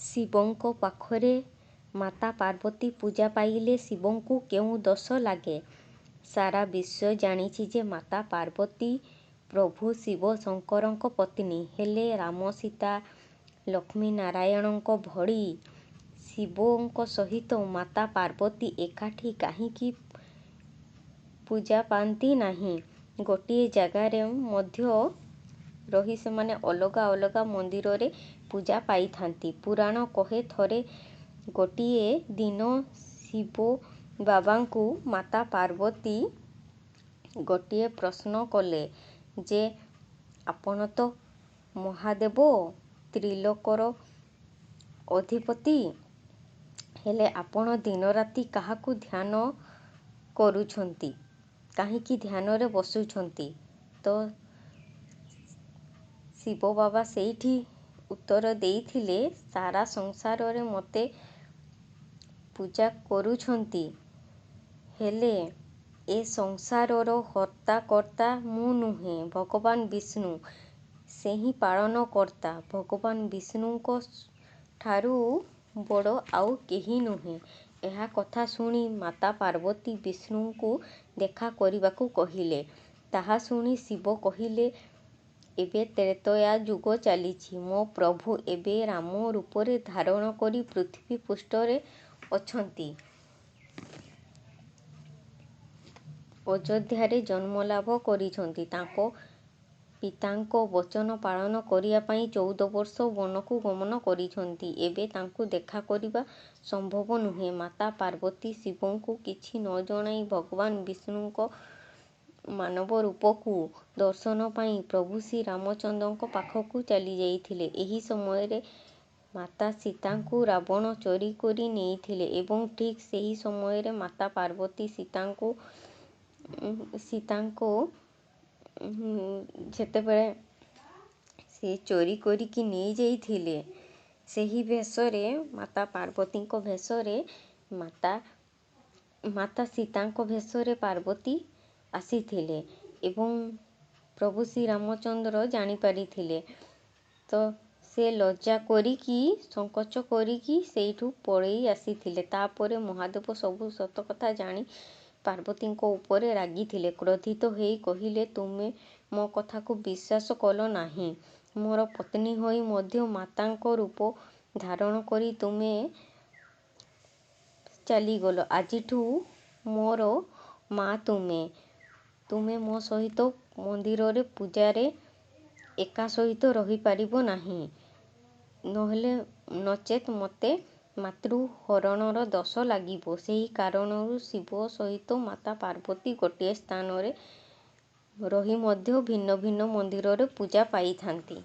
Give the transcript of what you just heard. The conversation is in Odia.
ଶିବଙ୍କ ପାଖରେ ମାତା ପାର୍ବତୀ ପୂଜା ପାଇଲେ ଶିବଙ୍କୁ କେଉଁ ଦୋଷ ଲାଗେ? ସାରା ବିଶ୍ୱ ଜାଣିଛି ଯେ ମାତା ପାର୍ବତୀ ପ୍ରଭୁ ଶିବ ଶଙ୍କରଙ୍କ ପତ୍ନୀ। ହେଲେ ରାମ ସୀତା ଲକ୍ଷ୍ମୀ ନାରାୟଣଙ୍କ ଭଳି ଶିବଙ୍କ ସହିତ ମାତା ପାର୍ବତୀ ଏକାଠି କାହିଁକି ପୂଜା ପାଆନ୍ତି ନାହିଁ? ଗୋଟିଏ ଜାଗାରେ ମଧ୍ୟ ରହି ସେମାନେ ଅଲଗା ଅଲଗା ମନ୍ଦିରରେ ପୂଜା ପାଇଥାନ୍ତି। ପୁରାଣ କହେ ଥରେ ଗୋଟିଏ ଦିନ ଶିବ ବାବାଙ୍କୁ ମାତା ପାର୍ବତୀ ଗୋଟିଏ ପ୍ରଶ୍ନ କଲେ ଯେ ଆପଣ ତ ମହାଦେବ ତ୍ରିଲୋକର ଅଧିପତି, ହେଲେ ଆପଣ ଦିନରାତି କାହାକୁ ଧ୍ୟାନ କରୁଛନ୍ତି? କାହିଁକି ଧ୍ୟାନରେ ବସୁଛନ୍ତି? ତ ଶିବ ବାବା ସେଇଠି ଉତ୍ତର ଦେଇଥିଲେ, ସାରା ସଂସାରରେ ମୋତେ ପୂଜା କରୁଛନ୍ତି, ହେଲେ ଏ ସଂସାରର ହର୍ତ୍ତା କର୍ତ୍ତା ମୁଁ ନୁହେଁ, ଭଗବାନ ବିଷ୍ଣୁ। ସେ ହିଁ ପାଳନ କର୍ତ୍ତା। ଭଗବାନ ବିଷ୍ଣୁଙ୍କ ଠାରୁ ବଡ଼ ଆଉ କେହି ନୁହେଁ। ଏହା କଥା ଶୁଣି ମାତା ପାର୍ବତୀ ବିଷ୍ଣୁଙ୍କୁ ଦେଖା କରିବାକୁ କହିଲେ। ତାହା ଶୁଣି ଶିବ କହିଲେ, ଏବେ ତ୍ରେତୟା ଯୁଗ ଚାଲିଛି। ମୋ ପ୍ରଭୁ ଏବେ ରାମ ରୂପରେ ଧାରଣ କରି ପୃଥିବୀ ପୃଷ୍ଠରେ ଅଛନ୍ତି। ଅଯୋଧ୍ୟାରେ ଜନ୍ମଲାଭ କରିଛନ୍ତି। ତାଙ୍କ ପିତାଙ୍କ ବଚନ ପାଳନ କରିବା ପାଇଁ 14 ବର୍ଷ ବନକୁ ଗମନ କରିଛନ୍ତି। ଏବେ ତାଙ୍କୁ ଦେଖା କରିବା ସମ୍ଭବ ନୁହେଁ। ମାତା ପାର୍ବତୀ ଶିବଙ୍କୁ କିଛି ନ ଜଣାଇ ଭଗବାନ ବିଷ୍ଣୁଙ୍କ ମାନବ ରୂପକୁ ଦର୍ଶନ ପାଇଁ ପ୍ରଭୁ ଶ୍ରୀରାମଚନ୍ଦ୍ରଙ୍କ ପାଖକୁ ଚାଲିଯାଇଥିଲେ। ଏହି ସମୟରେ ମାତା ସୀତାଙ୍କୁ ରାବଣ ଚୋରି କରି ନେଇଥିଲେ ଏବଂ ଠିକ୍ ସେହି ସମୟରେ ମାତା ପାର୍ବତୀ ସୀତାଙ୍କୁ ଯେତେବେଳେ ସେ ଚୋରି କରିକି ନେଇଯାଇଥିଲେ, ସେହି ବେଶରେ ମାତା ପାର୍ବତୀଙ୍କ ବେଶରେ ମାତା ସୀତାଙ୍କ ବେଶରେ ପାର୍ବତୀ ଆସିଥିଲେ ଏବଂ ପ୍ରଭୁ ଶ୍ରୀରାମଚନ୍ଦ୍ର ଜାଣିପାରିଥିଲେ। ତ ସେ ଲଜ୍ଜା କରିକି ସଂକୋଚ କରିକି ସେଇଠୁ ପଳେଇ ଆସିଥିଲେ। ତାପରେ ମହାଦେବ ସବୁ ସତ କଥା ଜାଣି ପାର୍ବତୀଙ୍କ ଉପରେ ରାଗିଥିଲେ। କ୍ରୋଧିତ ହୋଇ କହିଲେ, ତୁମେ ମୋ କଥାକୁ ବିଶ୍ୱାସ କଲ ନାହିଁ। ମୋର ପତ୍ନୀ ହୋଇ ମଧ୍ୟ ମାତାଙ୍କ ରୂପ ଧାରଣ କରି ତୁମେ ଚାଲିଗଲ। ଆଜିଠୁ ମୋର ମା ତୁମେ। ତୁମେ ମୋ ସହିତ ମନ୍ଦିରରେ ପୂଜାରେ ଏକା ସହିତ ରହିପାରିବ ନାହିଁ, ନଚେତ୍ ମୋତେ ମାତୃହରଣର ଦୋଷ ଲାଗିବ। ସେହି କାରଣରୁ ଶିବ ସହିତ ମାତା ପାର୍ବତୀ ଗୋଟିଏ ସ୍ଥାନରେ ରହି ମଧ୍ୟ ଭିନ୍ନ ଭିନ୍ନ ମନ୍ଦିରରେ ପୂଜା ପାଇଥାନ୍ତି।